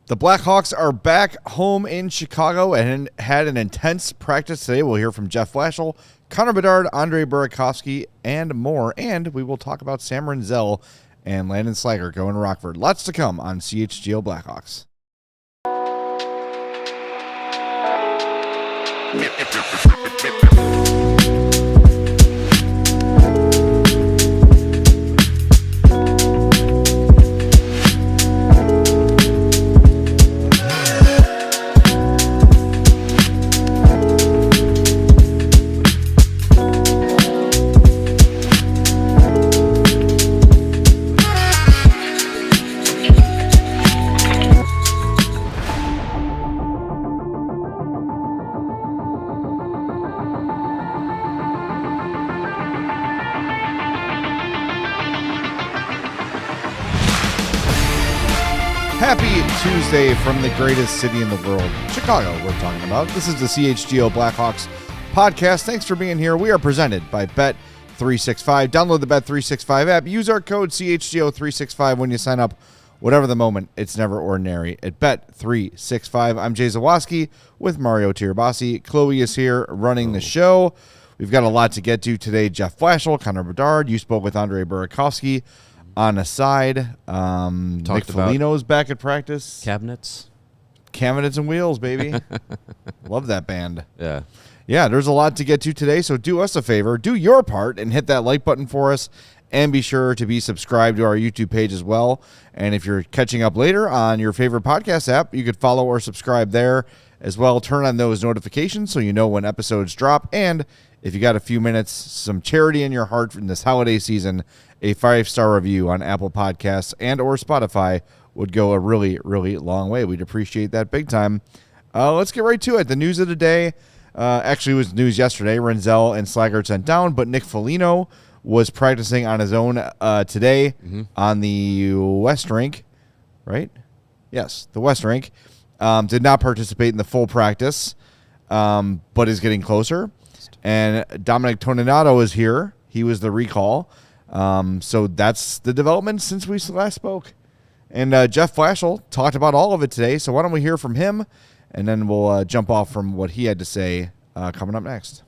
The Blackhawks are back home in Chicago and had an intense practice today. We'll hear from Jeff Blashill, Connor Bedard, Andre Burakovsky, and more. And we will talk about Sam Rinzel and Landon Slaggert going to Rockford. Lots to come on CHGO Blackhawks. Happy Tuesday from the greatest city in the world, Chicago, we're talking about. This is the CHGO Blackhawks podcast. Thanks for being here. We are presented by Bet365. Download the Bet365 app. Use our code CHGO365 when you sign up. Whatever the moment, it's never ordinary at Bet365. I'm Jay Zawaski with Mario Tirabassi. Chloe is here running the show. We've got a lot to get to today. Jeff Blashill, Connor Bedard. You spoke with Andre Burakovsky. On a side, Nick Foligno's back at practice. Cabinets and Wheels, baby. Love that band. Yeah, there's a lot to get to today, so do us a favor. Do your part and hit that like button for us, and be sure to be subscribed to our YouTube page as well. And if you're catching up later on your favorite podcast app, you could follow or subscribe there as well. Turn on those notifications so you know when episodes drop. And if you got a few minutes, some charity in your heart in this holiday season, a 5-star review on Apple Podcasts and or Spotify would go a really, really long way. We'd appreciate that big time. Let's get right to it. The news of the day actually was news yesterday. Rinzel and Slaggert sent down, but Nick Foligno was practicing on his own today on the West Rink, right? Yes, the West Rink. Did not participate in the full practice, but is getting closer. And Dominic Toninato is here. He was the recall. So that's the development since we last spoke. And Jeff Blashill talked about all of it today. So why don't we hear from him, and then we'll jump off from what he had to say coming up next.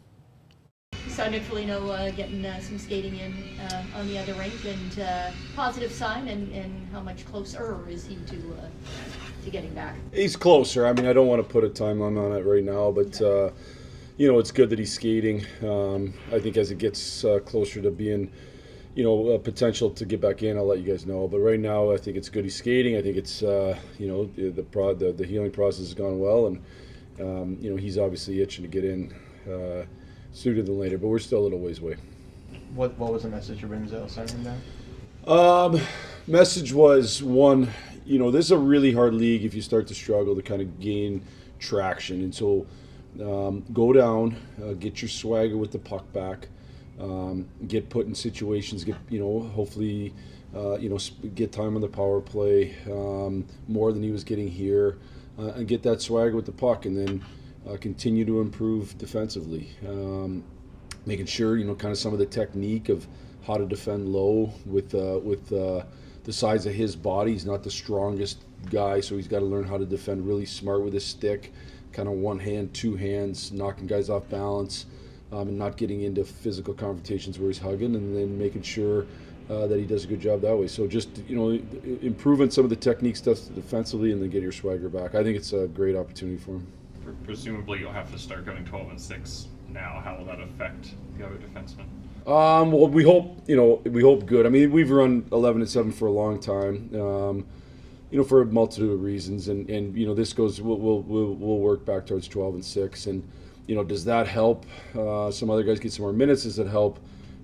You saw Nick Foligno getting some skating in on the other rink, and positive sign, and how much closer is he to getting back? He's closer. I mean, I don't want to put a timeline on it right now, but it's good that he's skating. I think as it gets closer to being, potential to get back in, I'll let you guys know. But right now, I think it's good he's skating. I think it's, the healing process has gone well, and he's obviously itching to get in sooner than later. But we're still a little ways away. What was the message of Rinzel sending down? Message was one. This is a really hard league if you start to struggle to kind of gain traction, and so. Go down, get your swagger with the puck back, get put in situations, hopefully, get time on the power play more than he was getting here, and get that swagger with the puck, and then continue to improve defensively, making sure kind of some of the technique of how to defend low with the size of his body. He's not the strongest guy, so he's got to learn how to defend really smart with his stick. Kind of one hand, two hands, knocking guys off balance, and not getting into physical confrontations where he's hugging, and then making sure that he does a good job that way. So just, improving some of the technique stuff defensively, and then get your swagger back. I think it's a great opportunity for him. Presumably you'll have to start going 12-6 now. How will that affect the other defensemen? Well, we hope good. I mean, we've run 11-7 for a long time. For a multitude of reasons, and this goes. We'll work back towards 12-6, and does that help some other guys get some more minutes? Does it help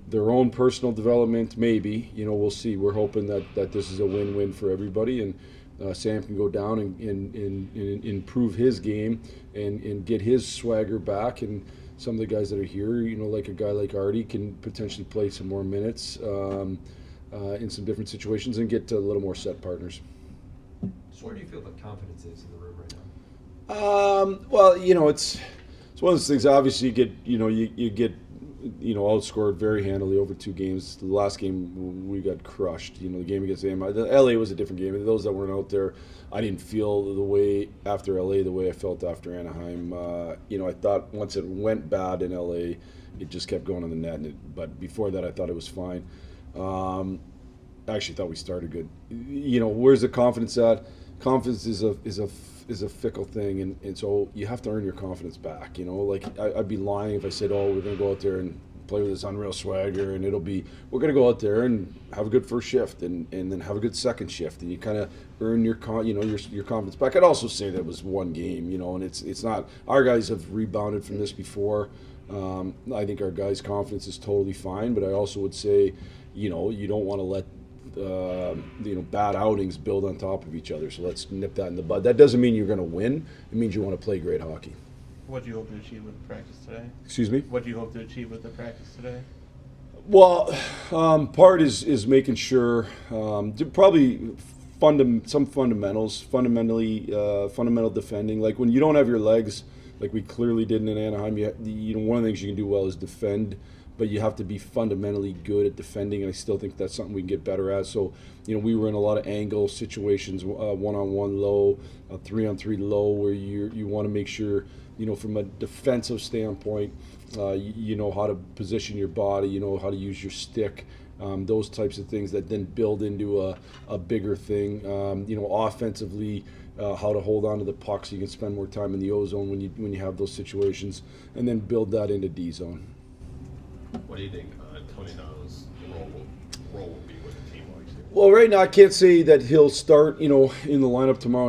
their own personal development? Maybe. We'll see. We're hoping that this is a win-win for everybody, and Sam can go down and improve his game and get his swagger back, and some of the guys that are here, like a guy like Artie, can potentially play some more minutes in some different situations and get a little more set partners. So where do you feel the confidence is in the room right now? Well, it's one of those things. Obviously, you get outscored very handily over 2 games. The last game we got crushed. The game against Anaheim. The LA was a different game. Those that weren't out there, I didn't feel the way after LA the way I felt after Anaheim. I thought once it went bad in LA, it just kept going on the net. But before that, I thought it was fine. I actually thought we started good. Where's the confidence at? Confidence is a fickle thing, and so you have to earn your confidence back. I'd be lying if I said, "Oh, we're going to go out there and play with this unreal swagger," and we're going to go out there and have a good first shift, and then have a good second shift, and you kind of earn your confidence back. I'd also say that was one game, and it's not. Our guys have rebounded from this before. I think our guys' confidence is totally fine, but I also would say, you don't want to let bad outings build on top of each other. So let's nip that in the bud. That doesn't mean you're going to win. It means you want to play great hockey. What do you hope to achieve with the practice today? Excuse me? What do you hope to achieve with the practice today? Well, part is making sure probably some fundamentals, fundamental defending. Like when you don't have your legs, like we clearly didn't in Anaheim. One of the things you can do well is defend, but you have to be fundamentally good at defending, and I still think that's something we can get better at. So, we were in a lot of angle situations, 1-on-1 low, 3-on-3 low, where you want to make sure, from a defensive standpoint, you know how to position your body, you know how to use your stick, those types of things that then build into a bigger thing. Offensively, how to hold on to the puck so you can spend more time in the O-zone when you have those situations, and then build that into D-zone. What do you think Toninato's role will be with the team like? Well, right now I can't say that he'll start, in the lineup tomorrow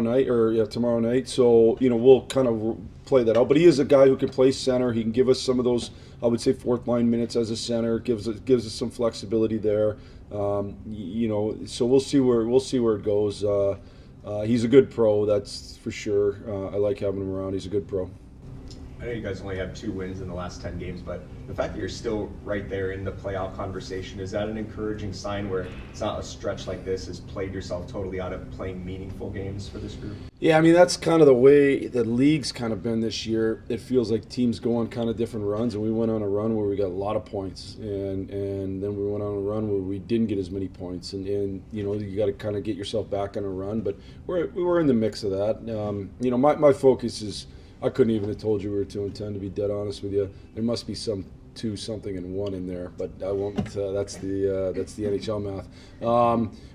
night. So, we'll kind of play that out. But he is a guy who can play center. He can give us some of those, I would say, fourth line minutes as a center. Gives us some flexibility there. So we'll see where it goes. He's a good pro, that's for sure. I like having him around. He's a good pro. I know you guys only have 2 wins in the last 10 games, but the fact that you're still right there in the playoff conversation, is that an encouraging sign where it's not a stretch like this has played yourself totally out of playing meaningful games for this group? Yeah, that's kind of the way the league's kind of been this year. It feels like teams go on kind of different runs, and we went on a run where we got a lot of points, and then we went on a run where we didn't get as many points, and you got to kind of get yourself back on a run, but we were in the mix of that. My focus is, I couldn't even have told you we were 2-10, to be dead honest with you. There must be some 2 something and 1 in there, but I won't. That's the NHL math.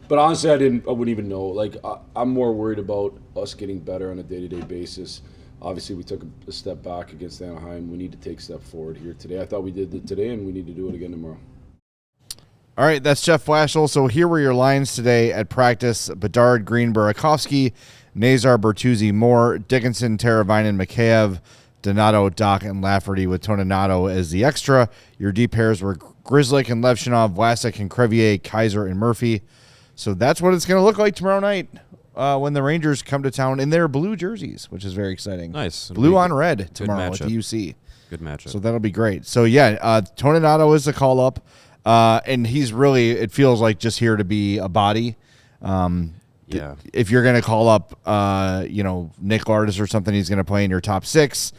But honestly, I wouldn't even know. I'm more worried about us getting better on a day-to-day basis. Obviously, we took a step back against Anaheim. We need to take a step forward here today. I thought we did it today, and we need to do it again tomorrow. All right, that's Jeff Blashill. So here were your lines today at practice: Bedard, Green, Burakovsky, Nazar, Bertuzzi, Moore, Dickinson, Teravainen, Mikheyev, Donato, Doc, and Lafferty, with Toninato as the extra. Your D pairs were Grzelcyk and Levchinov, Vlasic and Crevier, Kaiser and Murphy. So that's what it's going to look like tomorrow night when the Rangers come to town in their blue jerseys, which is very exciting. Nice. Blue on red tomorrow at the matchup. UC. Good matchup. So that'll be great. So, Toninato is the call-up, and he's really, it feels like, just here to be a body. Yeah. If you're going to call up, Nick Lardis or something, he's going to play in your top 6.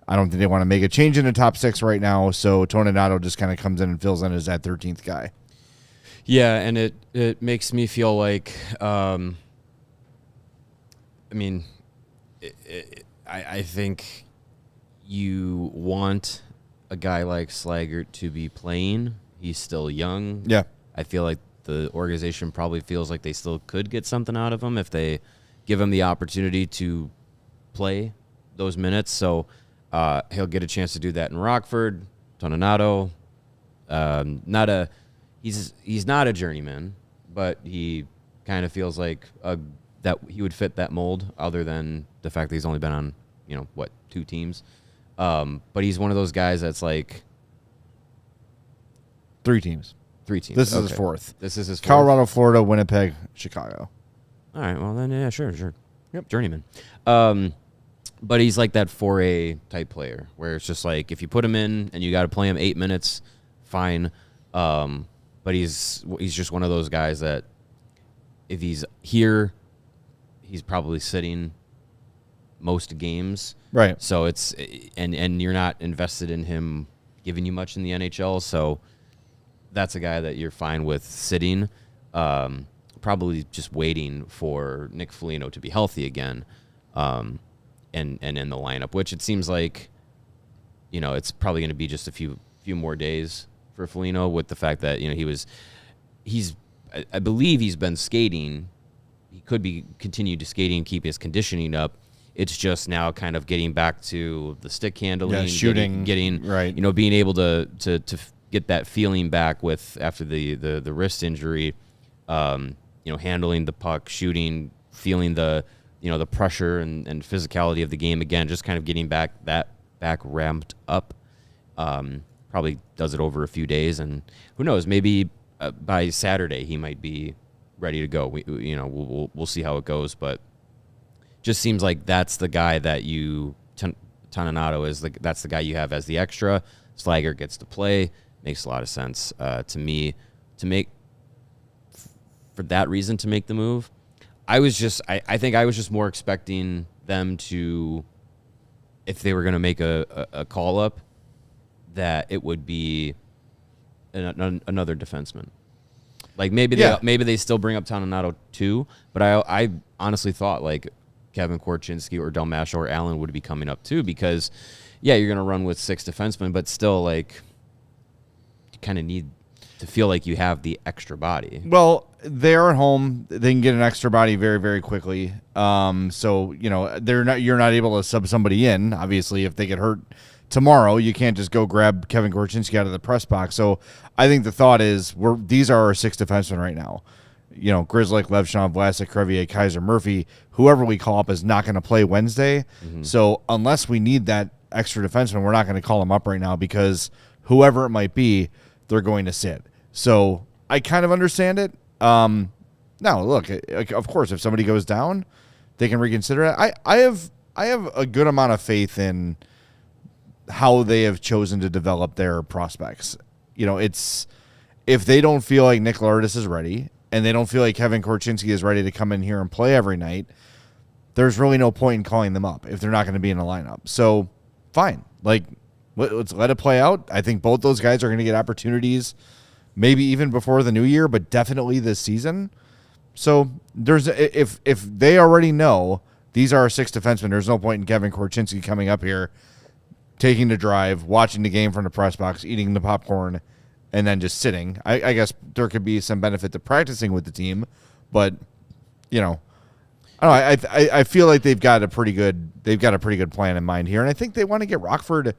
I don't think they want to make a change in the top 6 right now, so Toninato just kind of comes in and fills in as that 13th guy. Yeah, and it makes me feel like, I think you want a guy like Slaggert to be playing. He's still young. Yeah. I feel like the organization probably feels like they still could get something out of him if they give him the opportunity to play those minutes. So he'll get a chance to do that in Rockford. Toninato, he's not a journeyman, but he kind of feels like that he would fit that mold, other than the fact that he's only been on 2 teams. But he's one of those guys that's like 3 teams. 3 teams. This is his 4th. This is his 4th. Colorado, Florida, Winnipeg, Chicago. All right. Well, then, yeah, sure. Yep. Journeyman. But he's like that 4A type player where it's just like, if you put him in and you got to play him 8 minutes, fine. But he's just one of those guys that if he's here, he's probably sitting most games. Right. So it's and you're not invested in him giving you much in the NHL. So that's a guy that you're fine with sitting. Probably just waiting for Nick Foligno to be healthy again, and in the lineup, which it seems like, it's probably going to be just a few more days for Foligno, with the fact that I believe he's been skating. He could be continued to skating, keep his conditioning up. It's just now kind of getting back to the stick handling, shooting, getting right. Being able to get that feeling back after the wrist injury. Handling the puck, shooting, feeling the pressure and physicality of the game again, just kind of getting back ramped up. Probably does it over a few days, and who knows, maybe by Saturday he might be ready to go. We'll see how it goes, but just seems like that's the guy that Toninato that's the guy you have as the extra. Slaggert gets to play. Makes a lot of sense to me for that reason to make the move. I think I was just more expecting them to, if they were going to make a call up, that it would be another defenseman. Like maybe they still bring up Toninato too, but I honestly thought like Kevin Korchinski or Dalmasha or Allen would be coming up too, because you're going to run with 6 defensemen, but still like you kind of need to feel like you have the extra body. Well, they're at home. They can get an extra body very, very quickly. So you're not able to sub somebody in. Obviously, if they get hurt tomorrow, you can't just go grab Kevin Korchinski out of the press box. So I think the thought is these are our 6 defensemen right now. Grzelcyk, Levshon, Vlasic, Crevier, Kaiser, Murphy, whoever we call up is not going to play Wednesday. Mm-hmm. So unless we need that extra defenseman, we're not going to call him up right now, because whoever it might be, they're going to sit. So I kind of understand it. Now, look, of course, if somebody goes down, they can reconsider it. I have a good amount of faith in how they have chosen to develop their prospects. It's, if they don't feel like Nick Lourdes is ready and they don't feel like Kevin Korchinski is ready to come in here and play every night, there's really no point in calling them up if they're not going to be in the lineup. So fine. Like, let's let it play out. I think both those guys are going to get opportunities, maybe even before the new year, but definitely this season. So if they already know these are our 6 defensemen, there's no point in Kevin Korchinski coming up here, taking the drive, watching the game from the press box, eating the popcorn, and then just sitting. I guess there could be some benefit to practicing with the team, but I don't know. I feel like they've got a pretty good plan in mind here, and I think they want to get Rockford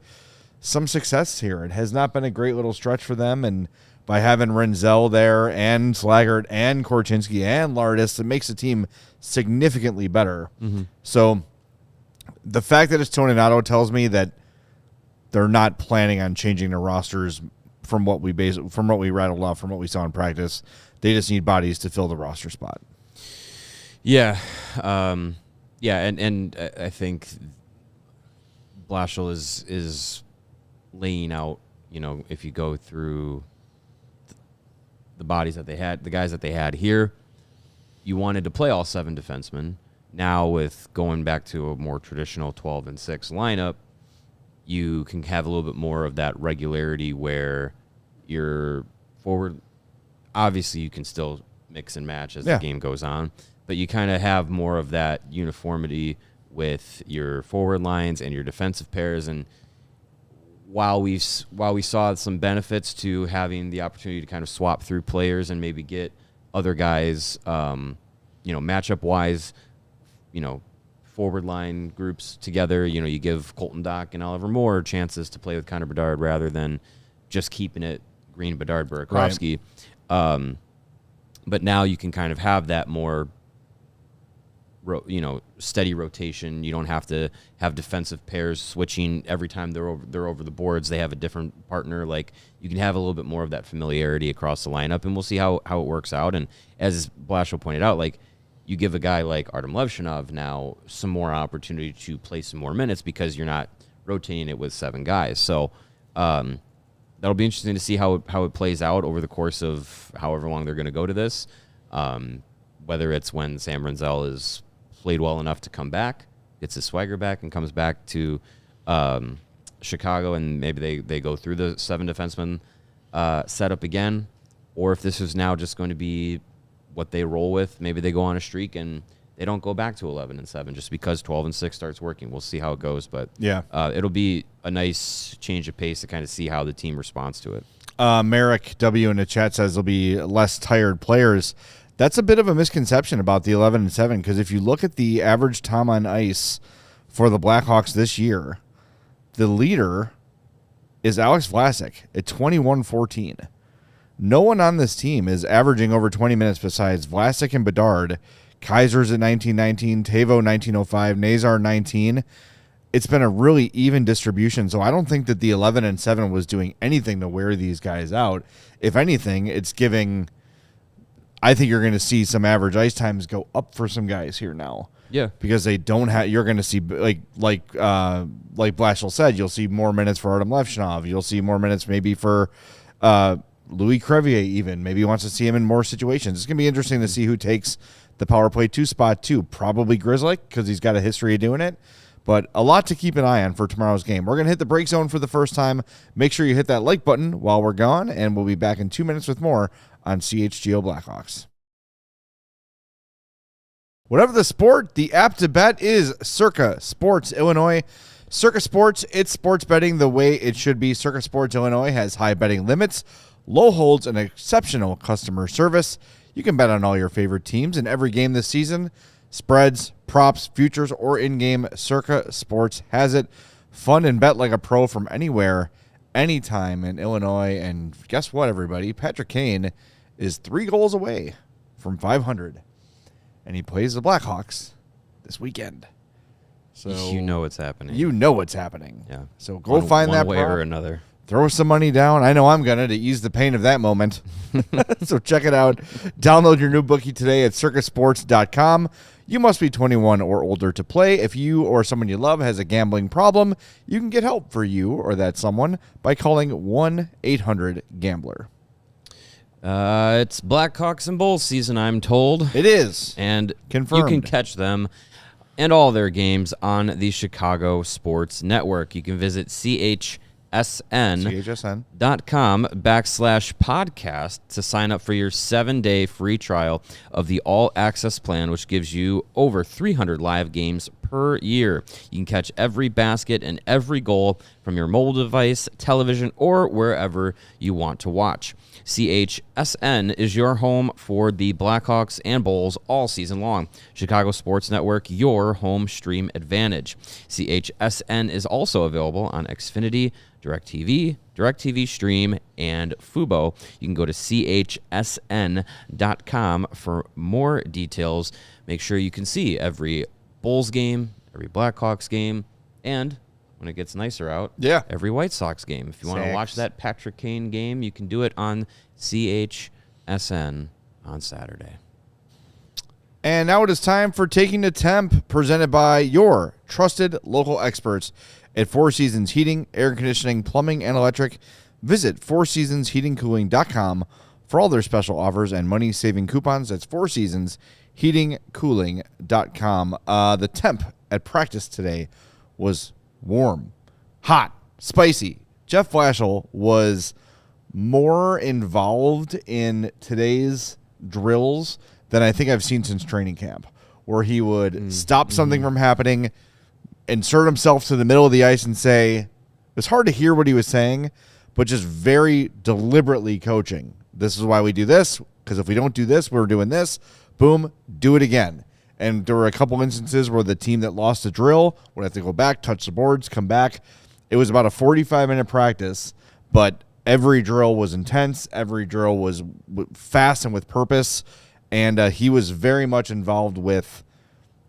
some success here. It has not been a great little stretch for them, and by having Rinzel there and Slaggert and Korchinski and Lourdes, it makes the team significantly better. Mm-hmm. So the fact that it's Toninato tells me that they're not planning on changing their rosters from what we rattled off, from what we saw in practice. They just need bodies to fill the roster spot. Yeah. And I think Blashill is laying out, if you go through the bodies that they had, the guys that they had here, you wanted to play all 7 defensemen. Now with going back to a more traditional 12 and 6 lineup, you can have a little bit more of that regularity where you're forward. Obviously, you can still mix and match as the game goes on, but you kind of have more of that uniformity with your forward lines and your defensive pairs. And while we saw some benefits to having the opportunity to kind of swap through players and maybe get other guys, matchup wise, forward line groups together, you give Colton Dock and Oliver Moore chances to play with Connor Bedard rather than just keeping it Green, Bedard, Burakovsky. Right. But now you can kind of have that more, steady rotation. You don't have to have defensive pairs switching every time they're over the boards. They have a different partner. Like, you can have a little bit more of that familiarity across the lineup, and we'll see how it works out. And as Blashill pointed out, like, you give a guy like Artem Levshunov now some more opportunity to play some more minutes because you're not rotating it with 7 guys. So that'll be interesting to see how it plays out over the course of however long they're going to go to this. Whether it's when Sam Rinzel is played well enough to come back, gets his swagger back, and comes back to Chicago and maybe they go through the 7 defenseman setup again, or if this is now just going to be what they roll with. Maybe they go on a streak and they don't go back to 11-7 just because 12-6 starts working. We'll see how it goes, but Yeah. It'll be a nice change of pace to kind of see how the team responds to it. Merrick W in the chat says there'll be less tired players. That's a bit of a misconception about the 11-7 because if you look at the average time on ice for the Blackhawks this year, the leader is Alex Vlasic at 21-14. No one on this team is averaging over 20 minutes besides Vlasic and Bedard. Kaiser's at 19-19, Tavo 19-05, Nazar 19. It's been a really even distribution, so I don't think that the 11-7 was doing anything to wear these guys out. If anything, it's giving. I think you're going to see some average ice times go up for some guys here now. Yeah, because they don't have. You're going to see like Blashill said, you'll see more minutes for Artem Levshinov. You'll see more minutes maybe for Louis Crevier. Even maybe he wants to see him in more situations. It's going to be interesting to see who takes the power play 2 spot too. Probably Grizzly because he's got a history of doing it. But a lot to keep an eye on for tomorrow's game. We're going to hit the break zone for the first time. Make sure you hit that like button while we're gone, and we'll be back in 2 minutes with more on CHGO Blackhawks. Whatever the sport, the app to bet is Circa Sports Illinois. Circa Sports, it's sports betting the way it should be. Circa Sports Illinois has high betting limits, low holds, and exceptional customer service. You can bet on all your favorite teams in every game this season. Spreads, props, futures, or in-game, Circa Sports has it. Fun and bet like a pro from anywhere, anytime in Illinois. And guess what, everybody? Patrick Kane is 3 goals away from 500. And he plays the Blackhawks this weekend. So you know what's happening. You know what's happening. Yeah. So go find that one way prop. or another. Throw some money down. I know I'm going to ease the pain of that moment. So check it out. Download your new bookie today at circusports.com. You must be 21 or older to play. If you or someone you love has a gambling problem, you can get help for you or that someone by calling 1-800-GAMBLER. It's Blackhawks and Bulls season, I'm told. It is. And Confirmed. You can catch them and all their games on the Chicago Sports Network. You can visit CHSN.com/podcast to sign up for your 7-day free trial of the All Access plan, which gives you over 300 live games per year. You can catch every basket and every goal from your mobile device, television, or wherever you want to watch. CHSN is your home for the Blackhawks and Bulls all season long. Chicago Sports Network, your home stream advantage. CHSN is also available on Xfinity, DirecTV, DirecTV Stream, and Fubo. You can go to chsn.com for more details. Make sure you can see every Bulls game, every Blackhawks game, and when it gets nicer out, every White Sox game. If you want to watch that Patrick Kane game, you can do it on CHSN on Saturday. And now it is time for Taking the Temp, presented by your trusted local experts at Four Seasons Heating, Air Conditioning, Plumbing, and Electric. Visit fourseasonsheatingcooling.com for all their special offers and money-saving coupons. That's fourseasonsheatingcooling.com. The temp at practice today was warm, hot, spicy. Jeff Blashill was more involved in today's drills than I think I've seen since training camp, where he would stop something from happening, insert himself to the middle of the ice and say, it was hard to hear what he was saying, but just very deliberately coaching. This is why we do this, because if we don't do this, we're doing this. Boom, do it again. And there were a couple instances where the team that lost the drill would have to go back, touch the boards, come back. It was about a 45-minute practice, but every drill was intense. Every drill was fast and with purpose. And he was very much involved with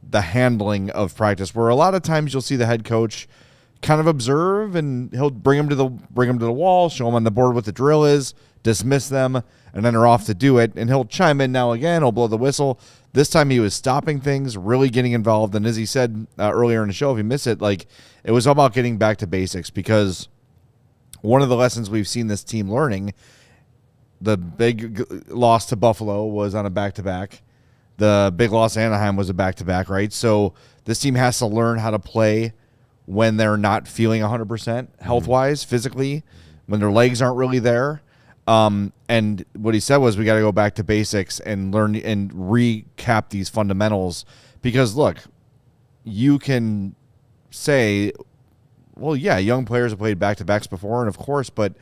the handling of practice, where a lot of times you'll see the head coach kind of observe, and he'll bring them to the wall, show them on the board what the drill is, dismiss them, and then they're off to do it. And he'll chime in now again. He'll blow the whistle. This time he was stopping things, really getting involved. And as he said earlier in the show, if you miss it, like, it was all about getting back to basics, because one of the lessons we've seen this team learning, the big loss to Buffalo was on a back-to-back. The big loss to Anaheim was a back-to-back, right? So this team has to learn how to play when they're not feeling 100% health-wise, physically, when their legs aren't really there. And what he said was we got to go back to basics and learn and recap these fundamentals because, look, you can say, well, yeah, young players have played back-to-backs before, and of course, but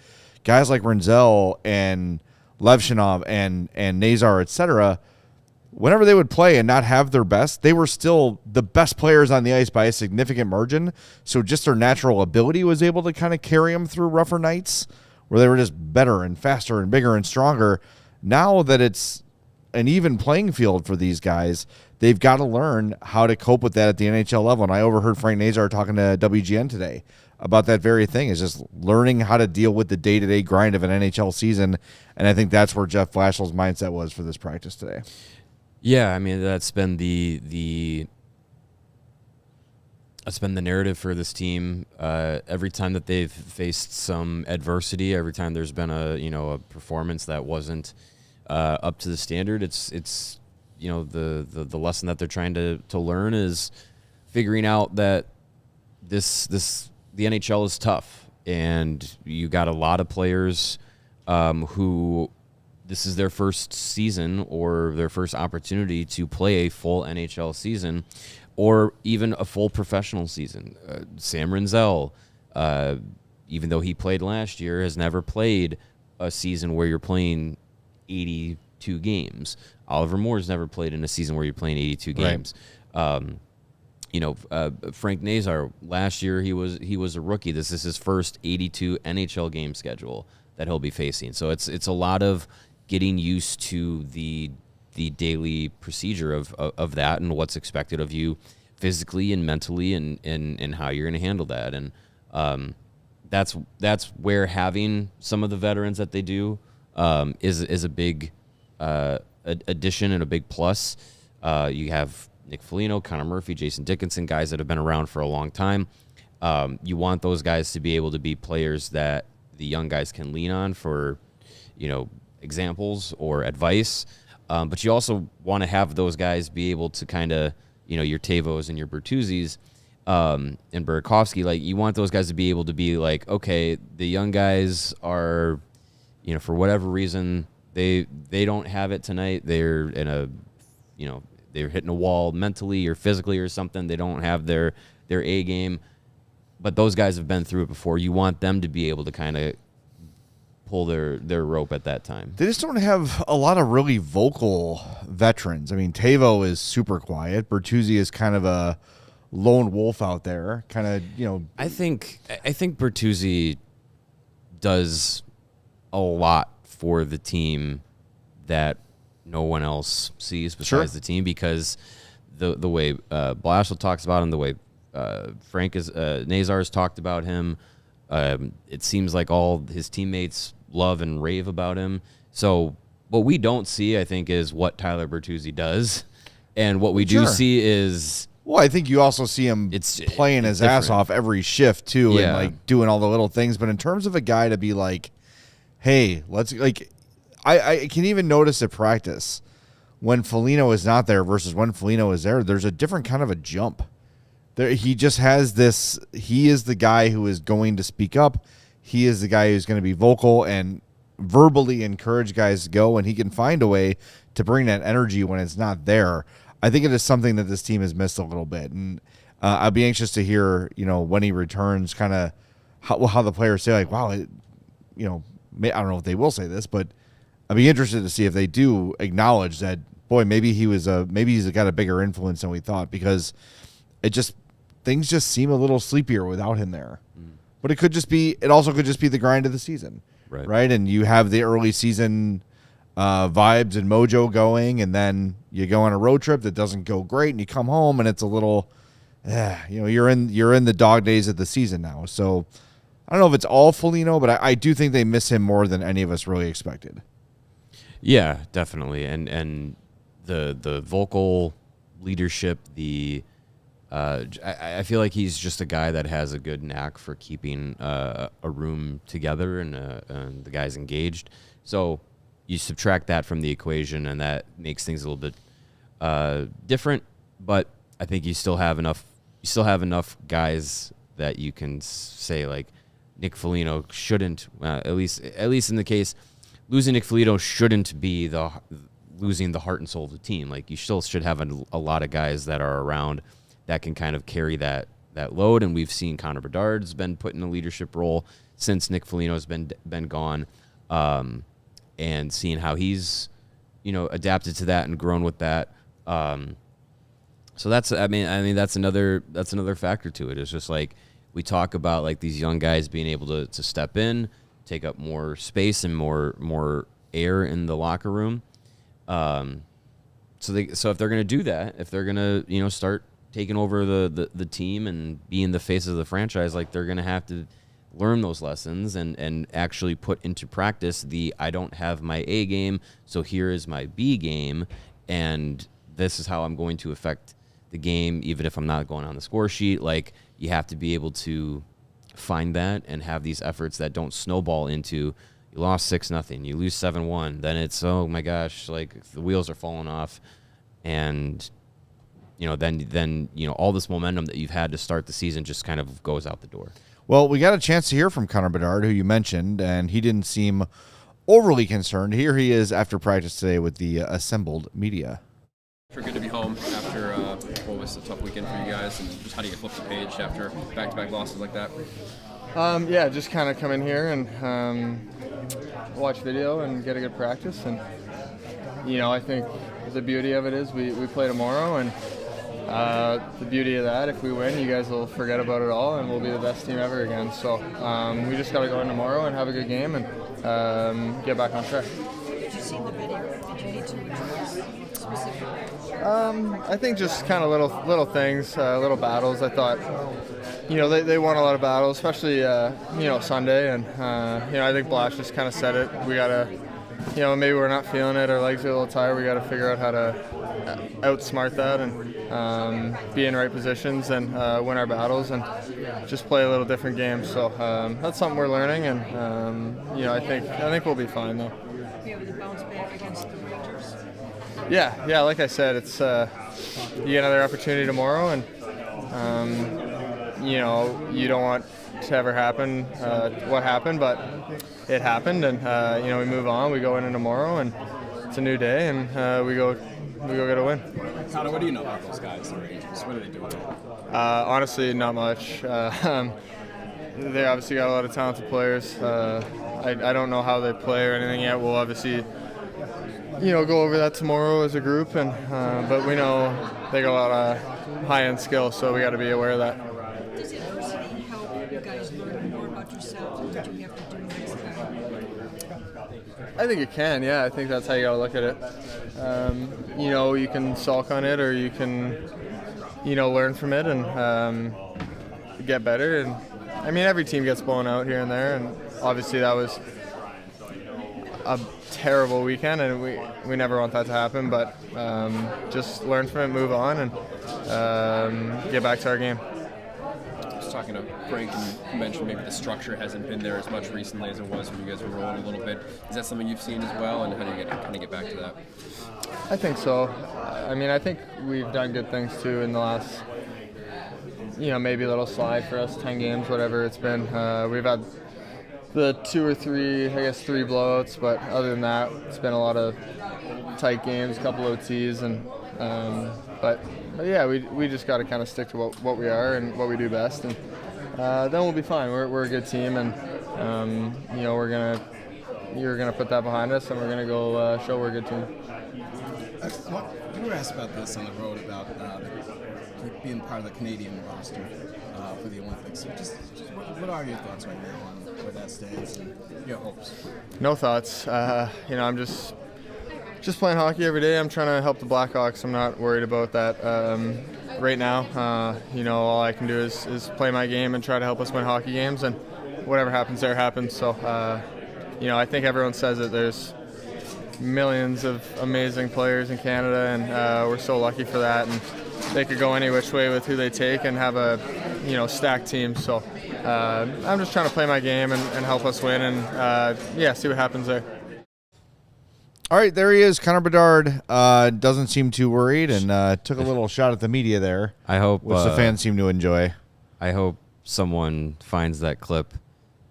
guys like Rinzel and Levshinov and Nazar, etc., whenever they would play and not have their best, they were still the best players on the ice by a significant margin. So just their natural ability was able to kind of carry them through rougher nights where they were just better and faster and bigger and stronger. Now that it's an even playing field for these guys, they've got to learn how to cope with that at the NHL level. And I overheard Frank Nazar talking to WGN today about that very thing, is just learning how to deal with the day-to-day grind of an NHL season. And I think that's where Jeff Blashill's mindset was for this practice today. Yeah, I mean, that's been the narrative for this team. Every time that they've faced some adversity, every time there's been a performance that wasn't up to the standard, it's the lesson that they're trying to learn is figuring out that the NHL is tough, and you got a lot of players who this is their first season or their first opportunity to play a full NHL season or even a full professional season. Sam Rinzel, even though he played last year, has never played a season where you're playing 82 games. Oliver Moore's never played in a season where you're playing 82 games. Right. Frank Nazar, last year he was a rookie. This is his first 82 NHL game schedule that he'll be facing. So it's a lot of getting used to the daily procedure of that and what's expected of you physically and mentally and how you're going to handle that. And that's where having some of the veterans that they do is a big addition and a big plus. You have Nick Foligno, Connor Murphy, Jason Dickinson, guys that have been around for a long time. You want those guys to be able to be players that the young guys can lean on for, examples or advice. But you also want to have those guys be able to kind of, your Tavos and your Bertuzzis and Burakovsky, like you want those guys to be able to be like, okay, the young guys are, for whatever reason, they don't have it tonight. They're in a, they're hitting a wall mentally or physically or something. They don't have their A game. But those guys have been through it before. You want them to be able to kind of pull their rope at that time. They just don't have a lot of really vocal veterans. I mean, Tavo is super quiet. Bertuzzi is kind of a lone wolf out there. Kind of, I think Bertuzzi does a lot for the team that no one else sees besides the team, because the way Blashill talks about him, the way Frank Nazar has talked about him, it seems like all his teammates love and rave about him. So what we don't see, I think, is what Tyler Bertuzzi does, and what we do see is. Well, I think you also see him playing his ass off every shift too, and like doing all the little things. But in terms of a guy to be like, hey, let's like. I can even notice at practice when Foligno is not there versus when Foligno is there, there's a different kind of a jump. There, he just has this. He is the guy who is going to speak up. He is the guy who's going to be vocal and verbally encourage guys to go, and he can find a way to bring that energy when it's not there. I think it is something that this team has missed a little bit, and I'll be anxious to hear, when he returns, kind of how the players say, like, wow, I don't know if they will say this, but I'd be interested to see if they do acknowledge that, boy, maybe he's got a bigger influence than we thought, because things just seem a little sleepier without him there. But it also could just be the grind of the season, right? And you have the early season vibes and mojo going, and then you go on a road trip that doesn't go great, and you come home and it's a little, you're in the dog days of the season now. So I don't know if it's all Foligno, but I do think they miss him more than any of us really expected. Yeah, definitely, and the vocal leadership, I feel like he's just a guy that has a good knack for keeping a room together and the guys engaged. So you subtract that from the equation, and that makes things a little bit different. But I think you still have enough guys that you can say like Nick Foligno shouldn't, at least in the case, losing Nick Foligno shouldn't be losing the heart and soul of the team. Like, you still should have a lot of guys that are around that can kind of carry that load. And we've seen Connor Bedard's been put in a leadership role since Nick Foligno's been gone, and seeing how he's, adapted to that and grown with that. So that's, I mean, that's another factor to it. It's just like, we talk about like these young guys being able to step in, take up more space and more air in the locker room. So if they're going to do that, if they're going to, start taking over the team and being the face of the franchise, like, they're going to have to learn those lessons and actually put into practice I don't have my A game, so here is my B game, and this is how I'm going to affect the game, even if I'm not going on the score sheet. Like, you have to be able to find that and have these efforts that don't snowball into, you lost 6-0, you lose 7-1, then it's, oh my gosh, like, the wheels are falling off, and then all this momentum that you've had to start the season just kind of goes out the door. Well, we got a chance to hear from Connor Bedard, who you mentioned, and he didn't seem overly concerned. Here he is after practice today with the assembled media. Good to be home after what was a tough weekend for you guys, and just how do you flip the page after back-to-back losses like that? Yeah, just kind of come in here and watch video and get a good practice. And, I think the beauty of it is we play tomorrow, and the beauty of that, if we win, you guys will forget about it all, and we'll be the best team ever again. So we just got to go in tomorrow and have a good game and get back on track. Did you see the video? Did you need to address specifically? I think just kind of little things, little battles. I thought, they won a lot of battles, especially, Sunday. And, I think Blash just kind of said it. We got to, maybe we're not feeling it. Our legs are a little tired. We got to figure out how to outsmart that and be in right positions and win our battles and just play a little different game. So that's something we're learning. And, I think we'll be fine, though. Be able to bounce back against the Rangers? Yeah. Like I said, it's you get another opportunity tomorrow, and you don't want to ever happen what happened, but it happened, and we move on. We go in tomorrow, and it's a new day, and we go get a win. Connor, what do you know about those guys, the Rangers? What are they doing? Honestly, not much. They obviously got a lot of talented players. I don't know how they play or anything yet. We'll obviously, go over that tomorrow as a group, and but we know they got a lot of high-end skill, so we got to be aware of that. Does adversity help you guys learn more about yourselves, and what you have to do next time? I think it can, yeah. I think that's how you got to look at it. You can sulk on it, or you can, learn from it and get better. And I mean, every team gets blown out here and there, and obviously that was a terrible weekend, and we never want that to happen. But just learn from it, move on, and get back to our game. Just talking to Frank, and you mentioned maybe the structure hasn't been there as much recently as it was when you guys were rolling a little bit. Is that something you've seen as well, and how do you kind of get back to that? I think so. I think we've done good things too in the last, maybe a little slide for us, 10 games, whatever it's been. We've had the 2 or 3, I guess 3 blowouts, but other than that, it's been a lot of tight games, a couple OTs, and but yeah, we just got to kind of stick to what we are and what we do best, and then we'll be fine. We're a good team, and you're gonna put that behind us, and we're gonna go show we're a good team. You were asked about this on the road about being part of the Canadian roster for the Olympics. So just what are your thoughts right now on where that stands and your hopes? No thoughts. I'm just playing hockey every day. I'm trying to help the Blackhawks. I'm not worried about that right now. All I can do is play my game and try to help us win hockey games, and whatever happens there happens. So, I think everyone says that there's millions of amazing players in Canada, and we're so lucky for that. And they could go any which way with who they take and have a, stacked team. So I'm just trying to play my game and help us win, and see what happens there. All right, there he is. Connor Bedard doesn't seem too worried, and took a little shot at the media there. I hope, which the fans seem to enjoy. I hope someone finds that clip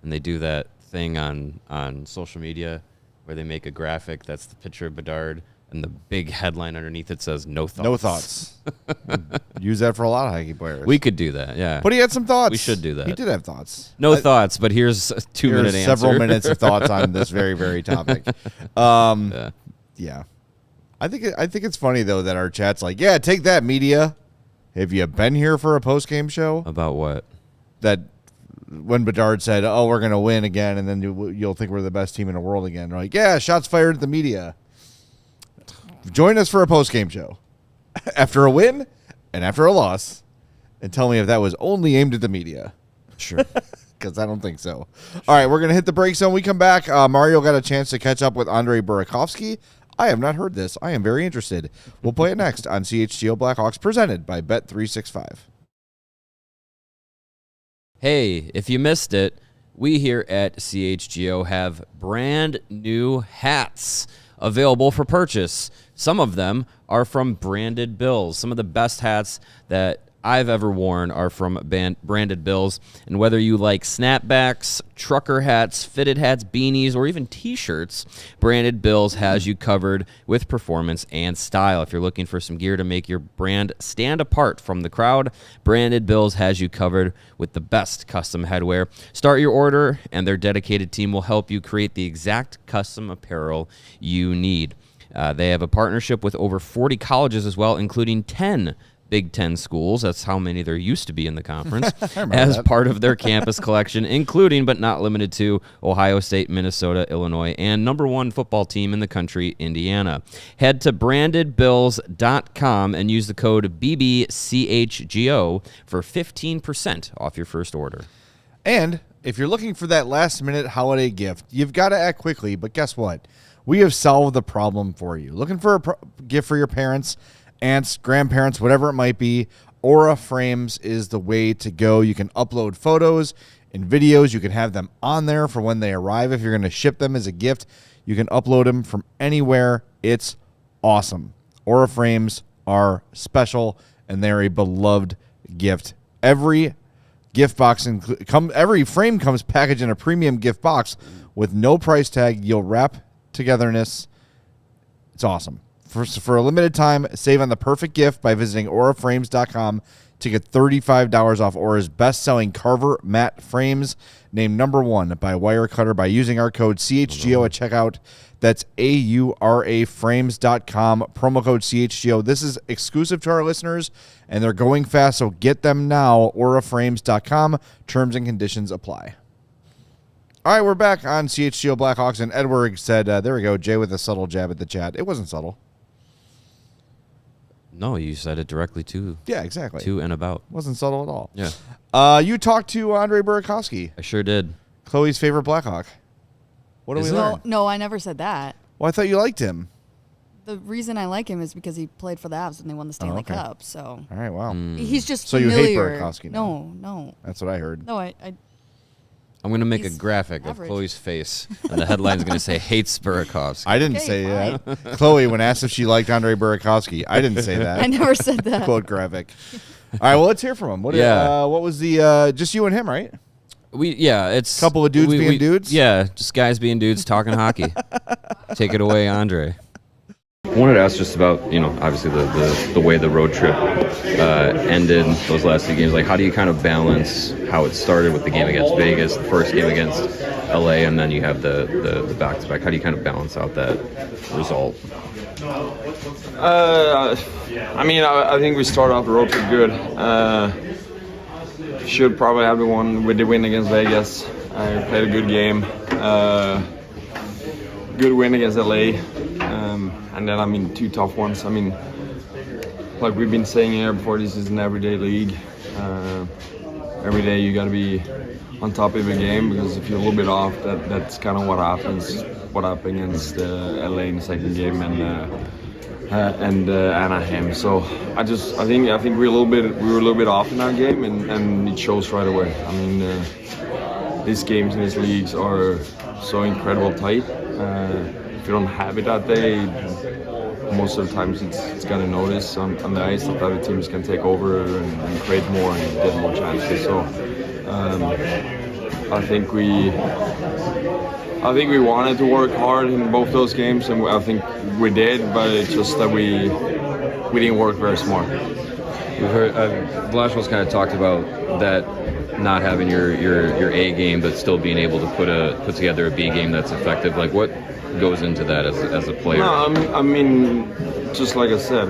and they do that thing on social media where they make a graphic that's the picture of Bedard and the big headline underneath it says "No thoughts." No thoughts. Use that for a lot of hockey players. We could do that, yeah. But he had some thoughts. We should do that. He did have thoughts. No thoughts, but here's a 2-minute answer. Several minutes of thoughts on this very, very topic. Yeah. I think it's funny though that our chat's like, yeah, take that, media. Have you been here for a post-game show? About what? That when Bedard said, "Oh, we're gonna win again," and then you'll think we're the best team in the world again. They're like, yeah, shots fired at the media. Join us for a post-game show after a win and after a loss, and tell me if that was only aimed at the media. Sure. Because I don't think so. All right, we're going to hit the break zone. We come back. Mario got a chance to catch up with Andre Burakovsky. I have not heard this. I am very interested. We'll play it next on CHGO Blackhawks, presented by Bet365. Hey, if you missed it, we here at CHGO have brand new hats available for purchase. Some of them are from Branded Bills. Some of the best hats that I've ever worn are from Branded Bills. And whether you like snapbacks, trucker hats, fitted hats, beanies, or even t-shirts, Branded Bills has you covered with performance and style. If you're looking for some gear to make your brand stand apart from the crowd, Branded Bills has you covered with the best custom headwear. Start your order, and their dedicated team will help you create the exact custom apparel you need. They have a partnership with over 40 colleges as well, including 10 Big Ten schools. That's how many there used to be in the conference as part of their campus collection, including but not limited to Ohio State, Minnesota, Illinois, and number one football team in the country, Indiana. Head to brandedbills.com and use the code BBCHGO for 15% off your first order. And if you're looking for that last-minute holiday gift, you've got to act quickly, but guess what? We have solved the problem for you. Looking for a gift for your parents, aunts, grandparents, whatever it might be, Aura Frames is the way to go. You can upload photos and videos. You can have them on there for when they arrive. If you're going to ship them as a gift, you can upload them from anywhere. It's awesome. Aura Frames are special, and they're a beloved gift. Every gift box, every frame comes packaged in a premium gift box with no price tag. You'll wrap togetherness. It's awesome. For a limited time, save on the perfect gift by visiting auraframes.com to get $35 off Aura's best-selling Carver matte frames, named #1 by Wirecutter by using our code CHGO at checkout. That's auraframes.com, promo code CHGO. This is exclusive to our listeners, and they're going fast, so get them now, auraframes.com. Terms and conditions apply. All right, we're back on CHGO Blackhawks, and Edward said, there we go, Jay with a subtle jab at the chat. It wasn't subtle. No, you said it directly to. Yeah, exactly. To and about. Wasn't subtle at all. Yeah. You talked to Andre Burakovsky. I sure did. Chloe's favorite Blackhawk. What do we learn? No, I never said that. Well, I thought you liked him. The reason I like him is because he played for the Avs and they won the Stanley Cup. So. All right, wow. He's just so familiar. You hate Burakovsky now. No. That's what I heard. No, I'm going to make a graphic of Chloe's face, and the headline's going to say, hates Burakovsky. I didn't say that. Chloe, when asked if she liked Andre Burakovsky, I didn't say that. I never said that. Quote graphic. All right, well, let's hear from him. What was the, just you and him, right? It's... Couple of dudes being dudes? Yeah, just guys being dudes talking hockey. Take it away, Andre. I wanted to ask just about, obviously the way the road trip ended, those last two games. Like, how do you kind of balance how it started with the game against Vegas, the first game against LA, and then you have the back-to-back? How do you kind of balance out that result? I think we started off the road trip good. Should probably have the one with the win against Vegas. I played a good game. Good win against LA. And then, two tough ones. Like we've been saying here before, this is an everyday league. Every day you got to be on top of your game, because if you're a little bit off, that's kind of what happens. What happened against LA in the second game and Anaheim. So I think we were a little bit off in that game, and it shows right away. These games in these leagues are so incredible tight. If you don't have it that day, most of the times it's going to notice on the ice that other teams can take over and create more and get more chances. So I think we wanted to work hard in both those games, and I think we did. But it's just that we didn't work very smart. We've heard Blashill's kind of talked about that, not having your A game, but still being able to put together a B game that's effective. Like, what goes into that as a player? No, I mean, just like I said,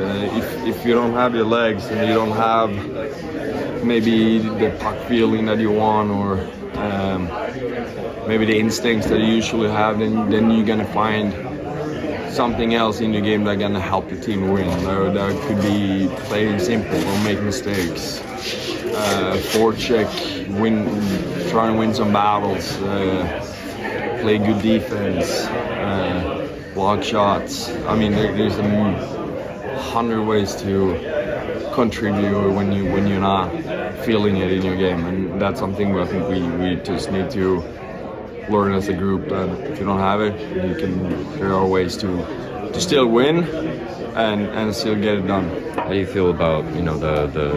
if you don't have your legs and you don't have maybe the puck feeling that you want, or maybe the instincts that you usually have, then you're gonna find something else in your game that's gonna help the team win. That could be playing simple or make mistakes, forecheck, trying to win some battles, play good defense, block shots. I mean, there's 100 ways to contribute when you're not feeling it in your game, and that's something I think we just need to learn as a group, that if you don't have it, there are ways to still win and still get it done. How do you feel about the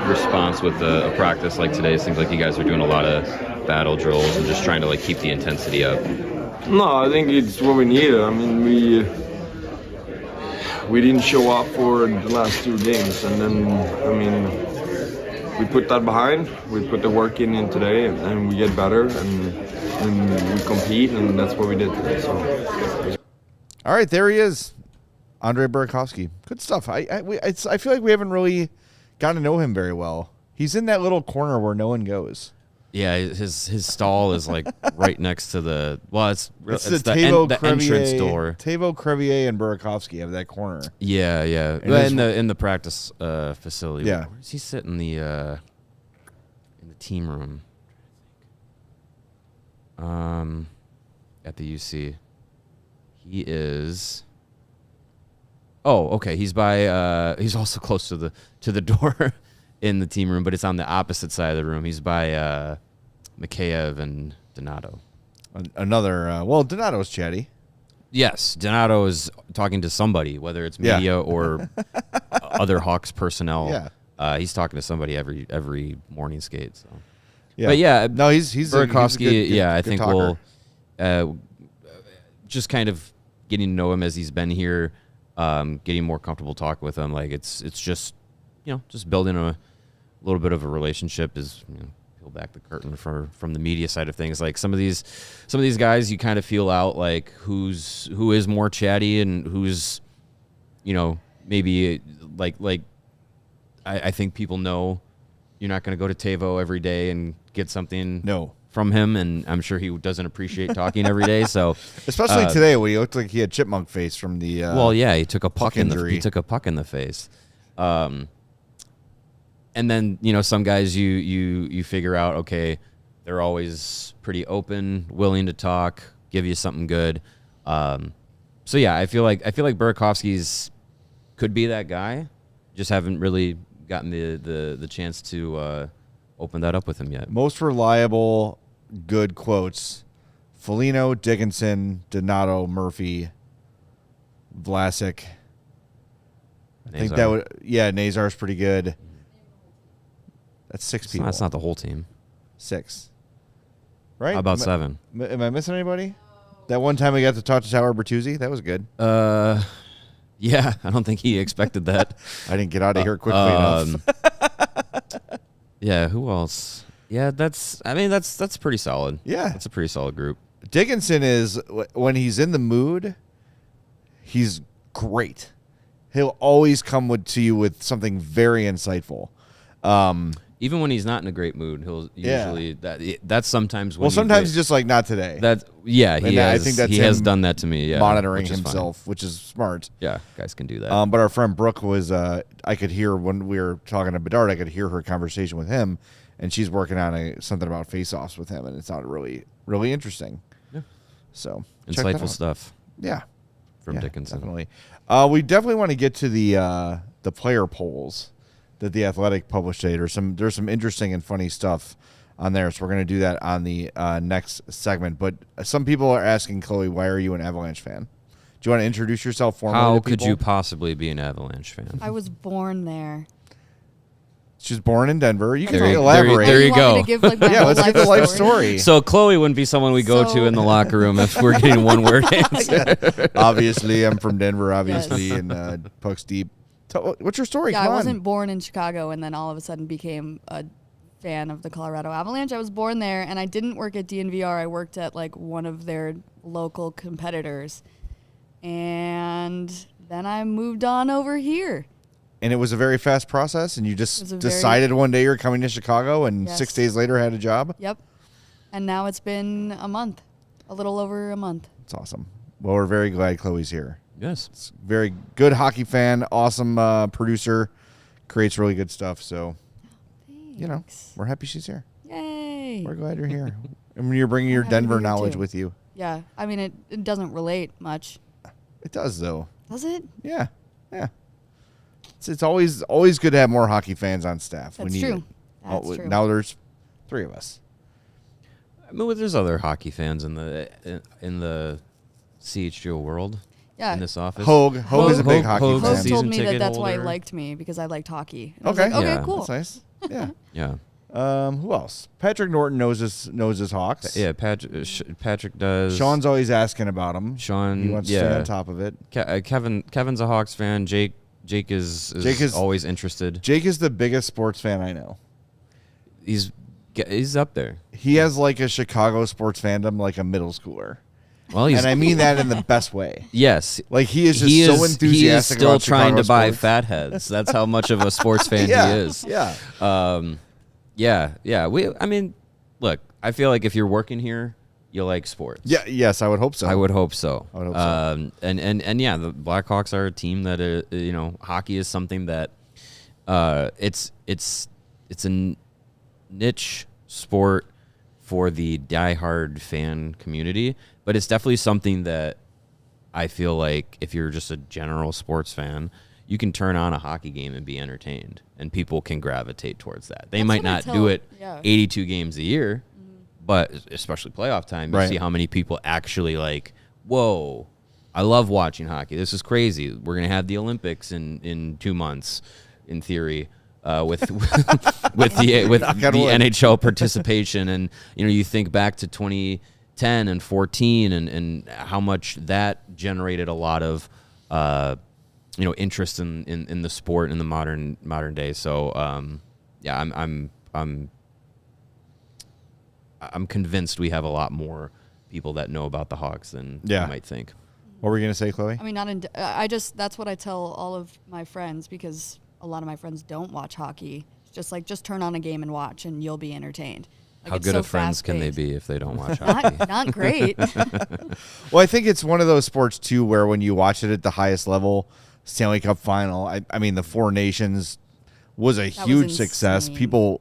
response with a practice like today? It seems like you guys are doing a lot of battle drills and just trying to keep the intensity up. No, I think it's what we needed. I mean, we didn't show up for the last 2 games, and then we put that behind. We put the work in today, and we get better, and we compete, and that's what we did today. So, all right, there he is, Andre Burakovsky. Good stuff. I feel like we haven't really gotten to know him very well. He's in that little corner where no one goes. Yeah, his stall is right next to the it's the entrance door. Tavo, Crevier, and Burakovsky have that corner. Yeah. In the practice facility. Yeah. Where does he sit in the team room? At the UC. He is. Oh, okay. He's by. He's also close to the door in the team room, but it's on the opposite side of the room. He's by Mikheyev and Donato. Another. Donato's chatty. Yes, Donato is talking to somebody, whether it's media or other Hawks personnel. Yeah. He's talking to somebody every morning skate. So. Yeah. But yeah, no, he's Burakovsky. I think talker. we'll just kind of getting to know him as he's been here, getting more comfortable talking with him. It's just just building a little bit of a relationship. Is peel back the curtain from the media side of things. Like some of these guys, you kind of feel out who is more chatty and who's maybe I think people know you're not going to go to Tavo every day and get something from him, and I'm sure he doesn't appreciate talking every day. So especially today, when he looked like he had chipmunk face from the he took a puck injury. He took a puck in the face. And then some guys you figure out, okay, they're always pretty open, willing to talk, give you something good. So yeah, I feel like Burakovsky's could be that guy. Just haven't really gotten the chance to open that up with him yet. Most reliable, good quotes: Foligno, Dickinson, Donato, Murphy, Vlasic. I think that would Nazar's pretty good. That's 6 people. That's not the whole team. 6. Right? How about 7? Am I missing anybody? That one time we got to talk to Tower Bertuzzi, that was good. Yeah, I don't think he expected that. I didn't get out of here quickly enough. Yeah, who else? Yeah, that's pretty solid. Yeah. That's a pretty solid group. Dickinson is, when he's in the mood, he's great. He'll always come to you with something very insightful. Even when he's not in a great mood, he'll usually that's sometimes when. Well, sometimes he's just like, not today. I think he has done that to me. Yeah, monitoring himself, which is smart. Yeah, guys can do that. But our friend Brooke was. I could hear when we were talking to Bedard. I could hear her conversation with him, and she's working on something about face-offs with him, and it sounded really, really interesting. Yeah. So insightful stuff. Yeah. From Dickinson. Definitely. We definitely want to get to the player polls that The Athletic published today. There's some interesting and funny stuff on there, so we're going to do that on the next segment. But some people are asking, Chloe, why are you an Avalanche fan? Do you want to introduce yourself formally? How could you possibly be an Avalanche fan? I was born there. She was born in Denver. You can There you- elaborate. there you want me go. to give, like, my Yeah, whole let's get the life story. So Chloe wouldn't be someone we go to in the locker room if we're getting one word answer. Obviously, I'm from Denver, obviously, and Puck's deep. What's your story? Yeah, Come I on. wasn't born in Chicago and then all of a sudden became a fan of the Colorado Avalanche. I was born there, and I didn't work at DNVR. I worked at like one of their local competitors. And then I moved on over here. And it was a very fast process, and you just was a decided one day you're coming to Chicago, and Yes. 6 days later had a job? Yep. And now it's been a month, a little over a month. That's awesome. Well, we're very glad Chloe's here. Yes. It's very good hockey fan, awesome producer, creates really good stuff. So, you know, we're happy she's here. Yay. We're glad you're here. And you're bringing your I'm happy to be Denver here, knowledge too. with you. Yeah. I mean, it doesn't relate much. It does, though. Does it? Yeah. Yeah. It's always good to have more hockey fans on staff. That's we need true. it. That's true. Now there's 3 of us. I mean, there's other hockey fans in the CHGO world. Yeah. In this office. Hogue is a big hockey Hogue's fan. Hogue told me season that's why he ticket liked me, because I liked hockey. And I was Okay. like, okay, Yeah. cool. That's nice. Yeah. Yeah. Who else? Patrick Norton knows his Hawks. Yeah, Patrick does. Sean's always asking about him. Sean, He wants to stay on top of it. Kevin's a Hawks fan. Jake is always interested. Jake is the biggest sports fan I know. He's up there. He has like a Chicago sports fandom like a middle schooler. Well, and I mean that in the best way. Yes, like he is just so enthusiastic. He is still about trying Chicago to buy sports. fatheads. That's how much of a sports fan Yeah, he is. yeah. Yeah. I mean, look, I feel like if you're working here, you like sports. Yeah. Yes, I would hope so. I would hope so. And yeah, the Blackhawks are a team that hockey is something that it's a niche sport for the diehard fan community, but it's definitely something that I feel like if you're just a general sports fan, you can turn on a hockey game and be entertained, and people can gravitate towards that. They might not do it 82 games a year, but especially playoff time, you see how many people actually like, whoa, I love watching hockey. This is crazy. We're going to have the Olympics in 2 months, in theory. With the NHL participation, and you think back to 2010 and 14 and how much that generated a lot of interest in the sport in the modern day. So yeah, I'm convinced we have a lot more people that know about the Hawks than you might think. What were you gonna say, Chloe? I mean, that's what I tell all of my friends, because a lot of my friends don't watch hockey. It's just turn on a game and watch, and you'll be entertained. Like, How good of friends can they be if they don't watch hockey? hockey? Not great. Well, I think it's one of those sports too where when you watch it at the highest level, Stanley Cup final, I mean the Four Nations was a huge success. People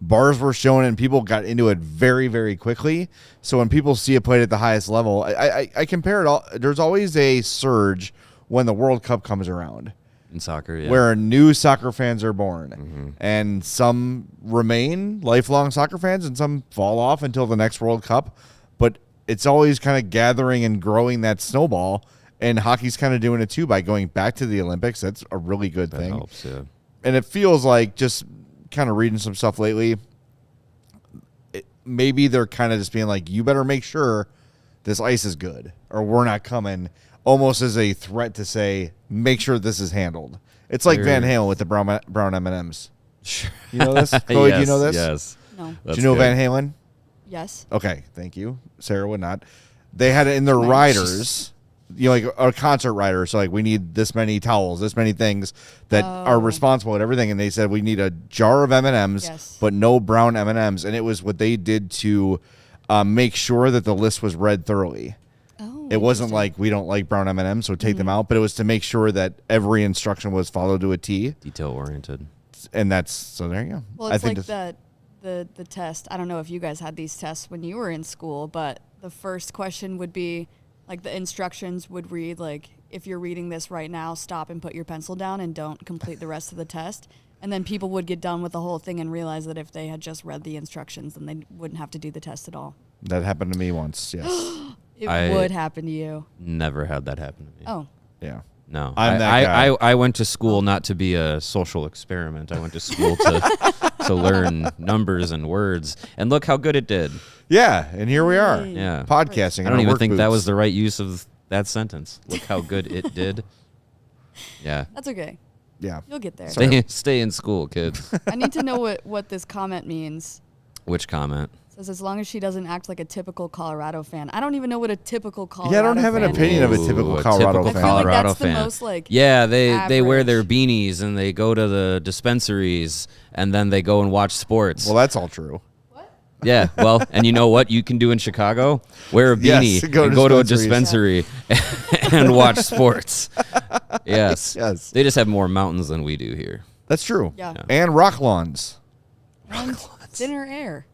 bars were shown and people got into it very, very quickly. So when people see it played at the highest level, I compare it all. There's always a surge when the World Cup comes around. In soccer, where new soccer fans are born. And some remain lifelong soccer fans and some fall off until the next World Cup. But it's always kind of gathering and growing that snowball. And hockey's kind of doing it too by going back to the Olympics. That's a really good thing. Helps, yeah. And it feels like, just kind of reading some stuff lately, maybe they're kind of just being like, you better make sure this ice is good or we're not coming. Almost as a threat to say, make sure this is handled. It's like Van Halen with the brown M&Ms. You know this? Chloe, do you know this? Yes. No. Do you know Van Halen? Yes. Okay, thank you. Sarah would not. They had it in their riders, like a concert rider. So like, we need this many towels, this many things that are responsible at everything. And they said we need a jar of M&Ms, but no brown M&Ms. And it was what they did to make sure that the list was read thoroughly. It wasn't like we don't like brown M&Ms, so take them out. But it was to make sure that every instruction was followed to a T. Detail oriented. And that's, so there you go. Well, it's like the test. I don't know if you guys had these tests when you were in school, but the first question would be, like, the instructions would read, like, if you're reading this right now, stop and put your pencil down and don't complete the rest of the test. And then people would get done with the whole thing and realize that if they had just read the instructions, then they wouldn't have to do the test at all. That happened to me once, yes. It would happen to you. Never had that happen to me. Oh. Yeah. No, I'm that guy. I went to school not to be a social experiment. I went to school to learn numbers and words, and look how good it did. Yeah, and here we are. Yeah, podcasting. I don't even think that boots. was the right use of that sentence. Look how good it did. Yeah, That's okay. Yeah, You'll get there. Stay in school, kids. I need to know what this comment means. Which comment? It says as long as she doesn't act like a typical Colorado fan. I don't even know what a typical Colorado. Yeah, I don't have an fan opinion of a typical Colorado fan. I feel like Colorado that's fan. the most like. Yeah, they wear average. their beanies and they go to the dispensaries and then they go and watch sports. Well, that's all true. Yeah, well, and you know what you can do in Chicago? Wear a beanie Yes, and go to a dispensary dispensaries. and watch sports. Yes. Yes. They just have more mountains than we do here. That's true. Yeah. And rock lawns. Thinner air.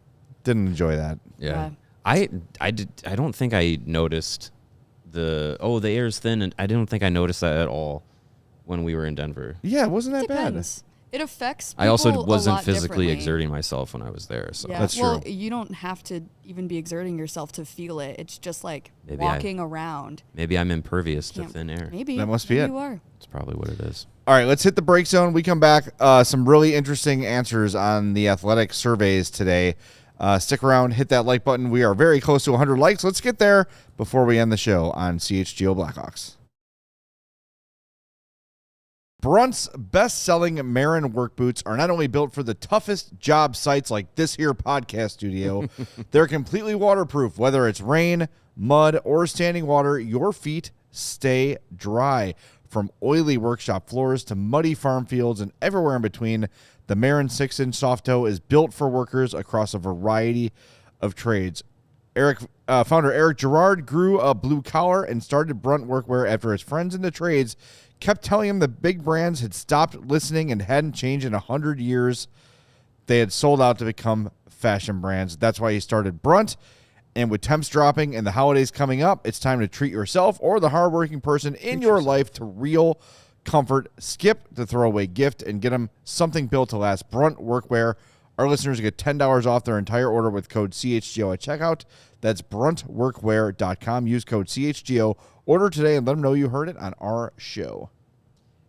Didn't enjoy that. Yeah. I don't think I noticed the air's thin, and I don't think I noticed that at all when we were in Denver. Yeah, it wasn't that Depends. It affects people I also a wasn't lot physically differently. exerting myself when I was there, so Yeah. Well, you don't have to even be exerting yourself to feel it. It's just like Maybe walking around. Maybe I'm impervious to Can't- thin air. Maybe. That must be Maybe it. You are. That's probably what it is. All right, let's hit the break zone. We come back. Some really interesting answers on the athletic surveys today. Stick around, hit that like button. We are very close to 100 likes. Let's get there before we end the show on CHGO Blackhawks. Brunt's best-selling Marin work boots are not only built for the toughest job sites like this here podcast studio, they're completely waterproof. Whether it's rain, mud, or standing water, your feet stay dry. From oily workshop floors to muddy farm fields and everywhere in between, the Marin 6-inch soft toe is built for workers across a variety of trades. Founder Eric Gerard grew a blue collar and started Brunt Workwear after his friends in the trades kept telling him the big brands had stopped listening and hadn't changed in 100 years. They had sold out to become fashion brands. That's why he started Brunt. And with temps dropping and the holidays coming up, it's time to treat yourself or the hardworking person in your life to real comfort. Skip the throwaway gift and get them something built to last. Brunt Workwear. Our listeners get $10 off their entire order with code CHGO at checkout. That's bruntworkwear.com. Use code CHGO. Order today and let them know you heard it on our show.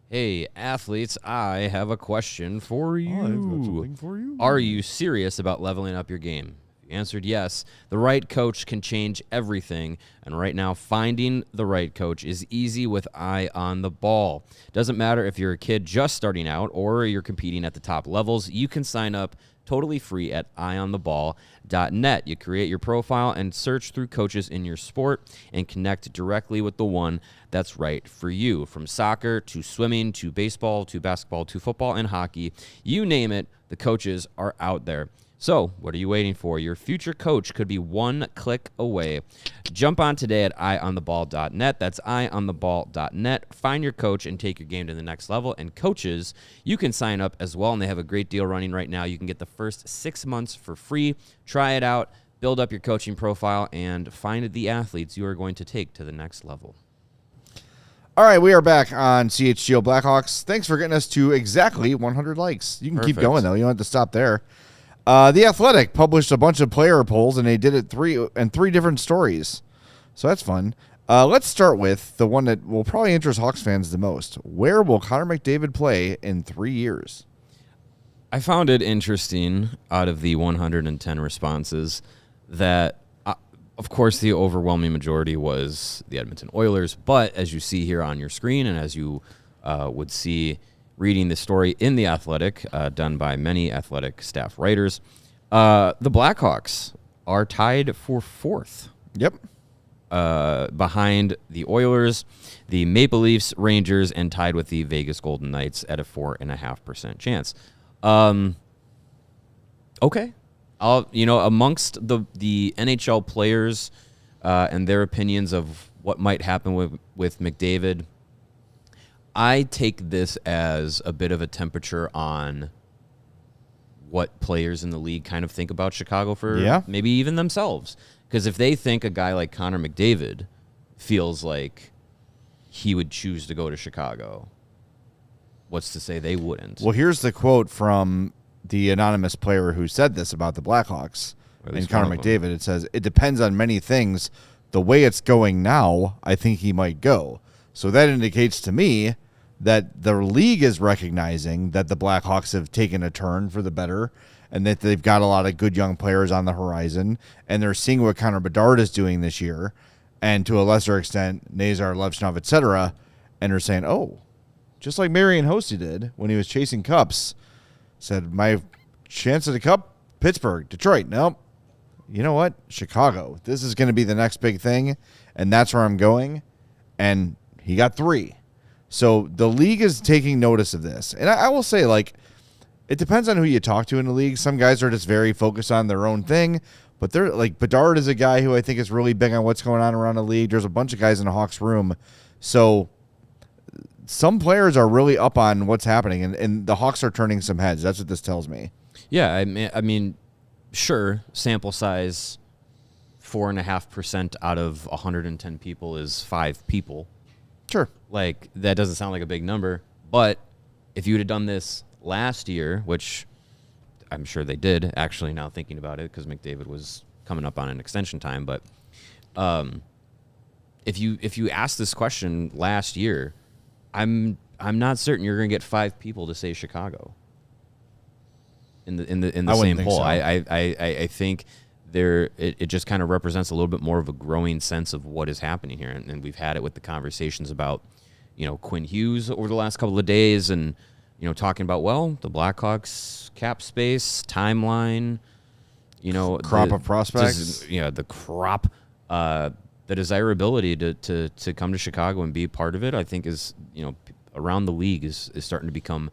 Hey, athletes, I have a question for you. I've got something for you. Are you serious about leveling up your game? If you answered yes, the right coach can change everything. And right now, finding the right coach is easy with Eye on the Ball. Doesn't matter if you're a kid just starting out or you're competing at the top levels, you can sign up totally free at eyeontheball.net. You create your profile and search through coaches in your sport and connect directly with the one that's right for you. From soccer to swimming to baseball to basketball to football and hockey, you name it, the coaches are out there. So, what are you waiting for? Your future coach could be one click away. Jump on today at eyeontheball.net. That's eyeontheball.net. Find your coach and take your game to the next level. And coaches, you can sign up as well, and they have a great deal running right now. You can get the first 6 months for free. Try it out, build up your coaching profile, and find the athletes you are going to take to the next level. All right, we are back on CHGO Blackhawks. Thanks for getting us to exactly 100 likes. You can keep Perfect. going, though. You don't have to stop there. The Athletic published a bunch of player polls, and they did it three different stories. So that's fun. Let's start with the one that will probably interest Hawks fans the most. Where will Connor McDavid play in 3 years? I found it interesting out of the 110 responses that, of course, the overwhelming majority was the Edmonton Oilers. But as you see here on your screen and as you would see reading the story in The Athletic, done by many Athletic staff writers, the Blackhawks are tied for fourth. Yep. Behind the Oilers, the Maple Leafs, Rangers, and tied with the Vegas Golden Knights at a 4.5% chance. Okay. Amongst the NHL players and their opinions of what might happen with McDavid, I take this as a bit of a temperature on what players in the league kind of think about Chicago for maybe even themselves. Because if they think a guy like Connor McDavid feels like he would choose to go to Chicago, what's to say they wouldn't? Well, here's the quote from the anonymous player who said this about the Blackhawks and Connor McDavid. It says, "It depends on many things. The way it's going now, I think he might go." So that indicates to me that the league is recognizing that the Blackhawks have taken a turn for the better and that they've got a lot of good young players on the horizon, and they're seeing what Connor Bedard is doing this year, and to a lesser extent, Nazar, Levchnov, etc., and they're saying, oh, just like Marian Hossa did when he was chasing cups, said, my chance at a cup, Pittsburgh, Detroit, nope. You know what? Chicago. This is going to be the next big thing, and that's where I'm going. And he got 3. So the league is taking notice of this. And I will say, like, it depends on who you talk to in the league. Some guys are just very focused on their own thing, but they're like, Bedard is a guy who I think is really big on what's going on around the league. There's a bunch of guys in the Hawks room. So some players are really up on what's happening, and the Hawks are turning some heads. That's what this tells me. Yeah, I mean, sure, sample size 4.5% out of 110 people is 5 people. Sure. Like, that doesn't sound like a big number, but if you would have done this last year, which I'm sure they did, actually, now thinking about it, because McDavid was coming up on an extension time, but if you asked this question last year, I'm not certain you're going to get 5 people to say Chicago in the same poll. So. I think it just kind of represents a little bit more of a growing sense of what is happening here, and we've had it with the conversations about, Quinn Hughes over the last couple of days, and talking about, well, the Blackhawks cap space timeline, crop of prospects, the crop, the desirability to come to Chicago and be part of it, I think is around the league is starting to become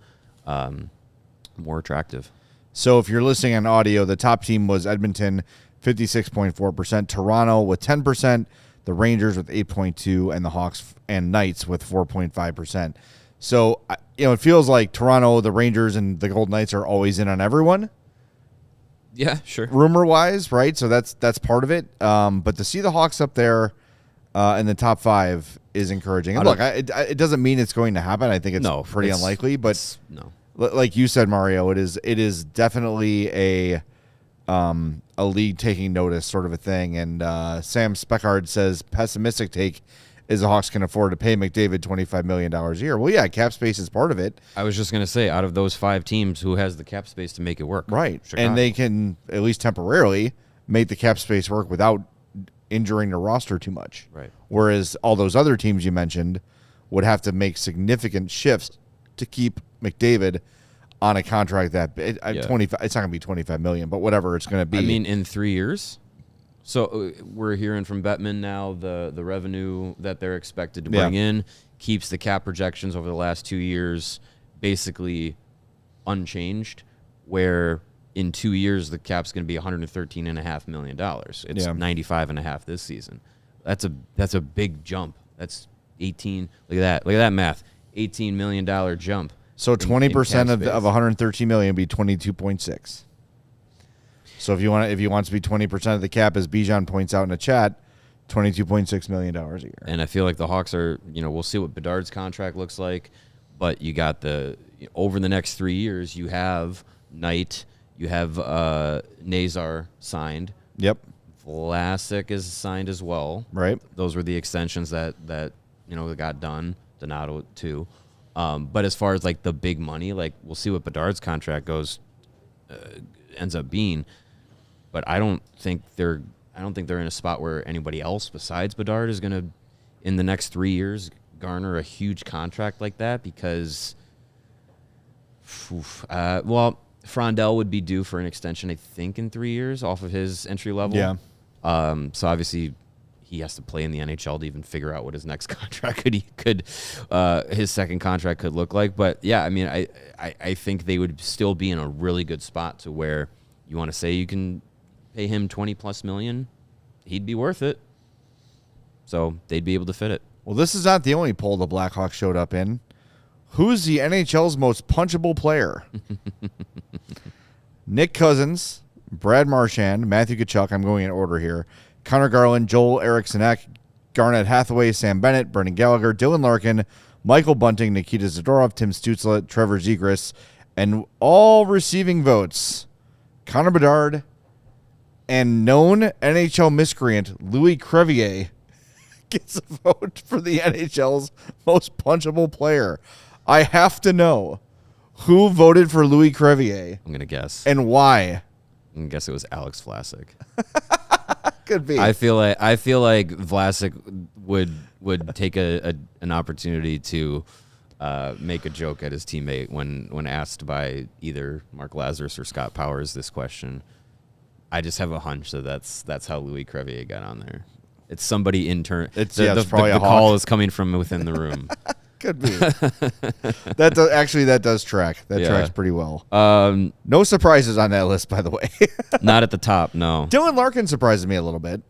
more attractive. So if you're listening on audio, the top team was Edmonton, 56.4%, Toronto with 10%, the Rangers with 8.2%, and the Hawks and Knights with 4.5%. So, it feels like Toronto, the Rangers, and the Golden Knights are always in on everyone. Yeah, sure. Rumor-wise, right? So that's part of it. But to see the Hawks up there in the top 5 is encouraging. And look, it doesn't mean it's going to happen. I think it's pretty unlikely. But like you said, Mario, it is definitely a league taking notice sort of a thing. And Sam Speckard says, pessimistic take is the Hawks can afford to pay McDavid $25 million a year. Well, yeah, cap space is part of it. I was just going to say, out of those 5 teams, who has the cap space to make it work? Right. Chicago. And they can, at least temporarily, make the cap space work without injuring the roster too much. Right. Whereas all those other teams you mentioned would have to make significant shifts to keep McDavid on a contract that 25. It's not going to be $25 million, but whatever it's going to be. I mean, in 3 years. So we're hearing from Bettman now the revenue that they're expected to bring in keeps the cap projections over the last 2 years basically unchanged, where in 2 years the cap's going to be $113.5 million. It's 95.5 this season. That's a big jump. That's 18. Look at that math. $18 million jump. So 20% of 113 million would be 22.6. So if you want to be 20% of the cap, as Bijan points out in the chat, $22.6 million a year. And I feel like the Hawks are, we'll see what Bedard's contract looks like, but you got over the next 3 years, you have Knight, you have Nazar signed. Yep. Vlasic is signed as well. Right. Those were the extensions that got done. Toninato too. But as far as like the big money, like we'll see what Bedard's contract ends up being. But I don't think they're in a spot where anybody else besides Bedard is going to, in the next 3 years, garner a huge contract like that, because, Frondell would be due for an extension, I think, in 3 years off of his entry level. Yeah. So obviously he has to play in the NHL to even figure out what his next contract his second contract could look like. But yeah, I mean, I think they would still be in a really good spot to where you want to say you can pay him $20+ million, he'd be worth it. So they'd be able to fit it. Well, this is not the only poll the Blackhawks showed up in. Who's the NHL's most punchable player? Nick Cousins, Brad Marchand, Matthew Tkachuk, I'm going in order here, Connor Garland, Joel Eriksson Ek, Garnett Hathaway, Sam Bennett, Brendan Gallagher, Dylan Larkin, Michael Bunting, Nikita Zadorov, Tim Stützle, Trevor Zegras, and all receiving votes, Connor Bedard and known NHL miscreant Louis Crevier gets a vote for the NHL's most punchable player. I have to know who voted for Louis Crevier. I'm gonna guess. And why? I'm gonna guess it was Alex Vlasic. Could be. I feel like Vlasic would take an opportunity to make a joke at his teammate when asked by either Mark Lazarus or Scott Powers this question. I just have a hunch that that's how Louis Crevier got on there. It's somebody intern. It's the probably the a call hawk. is coming from within the room. Could be. That does track. That tracks pretty well. No surprises on that list, by the way. Not at the top, no. Dylan Larkin surprises me a little bit.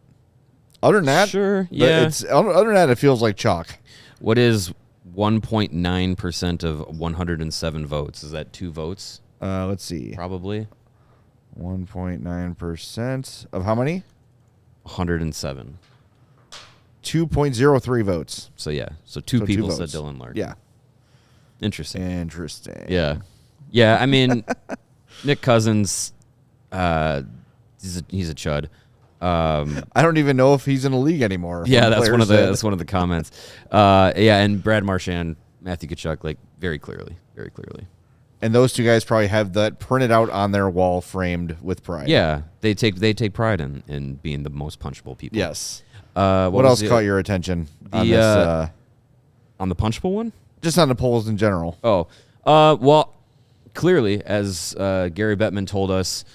Other than that, Sure, yeah. Other than that, it feels like chalk. What is 1.9% of 107 votes? Is that 2 votes? Let's see. Probably. 1.9% of how many? 107. 2.03 votes. So yeah, so two people said votes. Dylan Larkin. Yeah. Interesting. Yeah. Yeah, I mean, Nick Cousins, he's a chud. I don't even know if he's in the league anymore. Yeah, that's one of the comments. Yeah, and Brad Marchand, Matthew Tkachuk, like very clearly. And those two guys probably have that printed out on their wall, framed with pride. Yeah, they take pride in being the most punchable people. Yes. What else caught your attention on this? On the punchable one? Just on the polls in general. Oh, well, clearly, as Gary Bettman told us,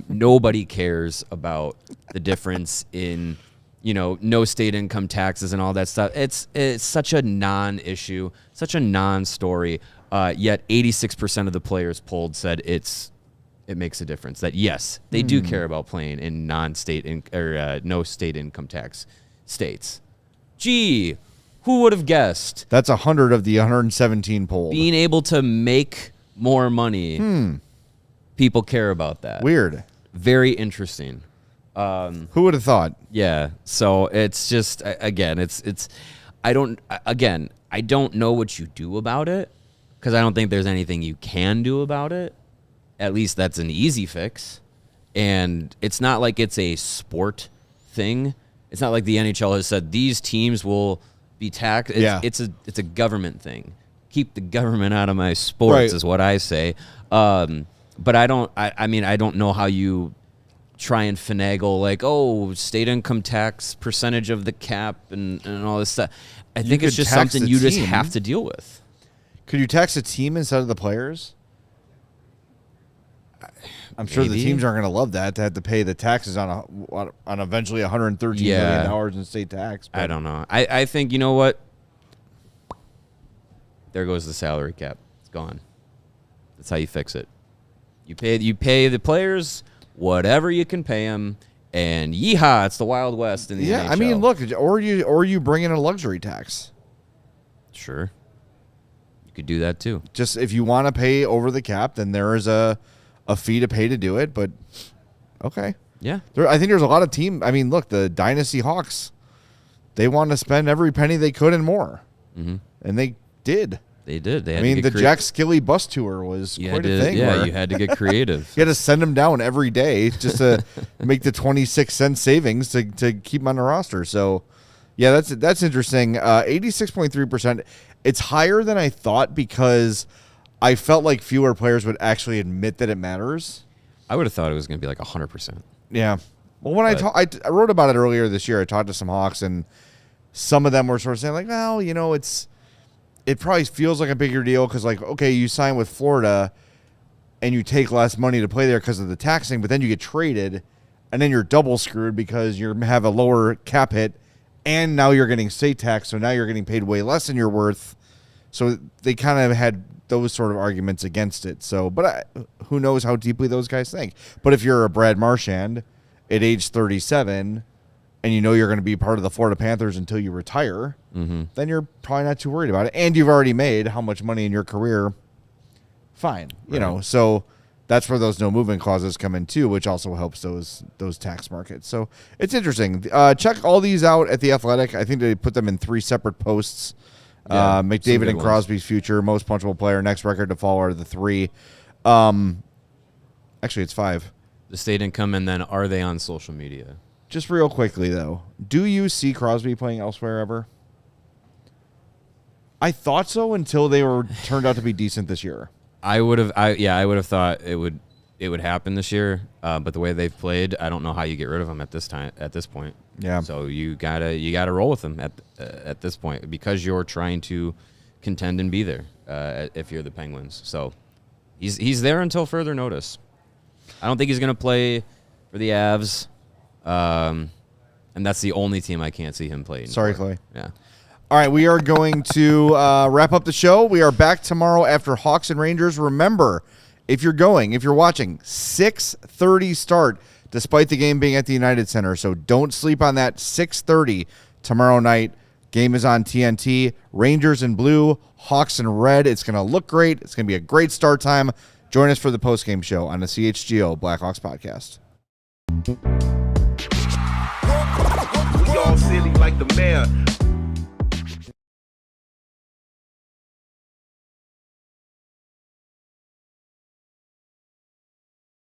nobody cares about the difference in, no state income taxes and all that stuff. It's such a non-issue, such a non-story. Yet 86% of the players polled said it makes a difference. That yes, they do care about playing in non-state or no state income tax states. Gee, who would have guessed? That's 100 of the 117 polled. Being able to make more money. People care about that. Weird. Very interesting. Who would have thought? Yeah. So it's just again, I don't know what you do about it because I don't think there's anything you can do about it. At least that's an easy fix. And it's not like it's a sport thing. It's not like the NHL has said these teams will be taxed. It's a government thing. Keep the government out of my sports is what I say. But I don't know how you try and finagle state income tax percentage of the cap and all this stuff. I think it's just something you just have to deal with. Could you tax a team instead of the players? I'm sure the teams aren't going to love that to have to pay the taxes on eventually $113 million in state tax. I don't know. I think, you know what? There goes the salary cap. It's gone. That's how you fix it. You pay the players whatever you can pay them, and yeehaw, it's the Wild West in the NHL. I mean, look, or you bring in a luxury tax. Sure. You could do that too. Just if you want to pay over the cap, then there is a fee to pay to do it, but okay. Yeah. I think there's a lot of team. I mean, look, the Dynasty Hawks, they want to spend every penny they could and more. Mm-hmm. And they did. They did. The Jack Skilly bus tour was quite a thing. Yeah, you had to get creative. You had to send them down every day just to make the 26-cent savings to keep them on the roster. So, yeah, that's interesting. 86.3%. It's higher than I thought because I felt like fewer players would actually admit that it matters. I would have thought it was going to be like 100%. Yeah. Well, when I wrote about it earlier this year, I talked to some Hawks, and some of them were sort of saying, like, well, it probably feels like a bigger deal because, like, okay, you sign with Florida and you take less money to play there because of the taxing, but then you get traded, and then you're double screwed because you have a lower cap hit, and now you're getting state tax, so now you're getting paid way less than you're worth. So they kind of had those sort of arguments against it. So, but who knows how deeply those guys think. But if you're a Brad Marchand at age 37 and you know you're going to be part of the Florida Panthers until you retire, then you're probably not too worried about it. And you've already made how much money in your career. Fine. So that's where those no movement clauses come in too, which also helps those tax markets. So it's interesting. Check all these out at The Athletic. I think they put them in 3 separate posts. McDavid and Crosby's future, most punchable player, next record to fall are the 3. Actually, it's 5. The state income, and then are they on social media? just real quickly, though, do you see Crosby playing elsewhere ever? I thought so until they turned out to be decent this year. I would have thought it would happen this year, but the way they've played, I don't know how you get rid of them at this point. Yeah. So you gotta roll with them at this point because you're trying to contend and be there if you're the Penguins. So he's there until further notice. I don't think he's gonna play for the Avs, and that's the only team I can't see him playing. Sorry, for. Chloe. Yeah. All right, we are going to wrap up the show. We are back tomorrow after Hawks and Rangers. Remember, if you're watching, 6:30 start, despite the game being at the United Center. So don't sleep on that. 6:30 tomorrow night. Game is on TNT. Rangers in blue, Hawks in red. It's going to look great. It's going to be a great start time. Join us for the postgame show on the CHGO Blackhawks podcast. We all silly like the mayor.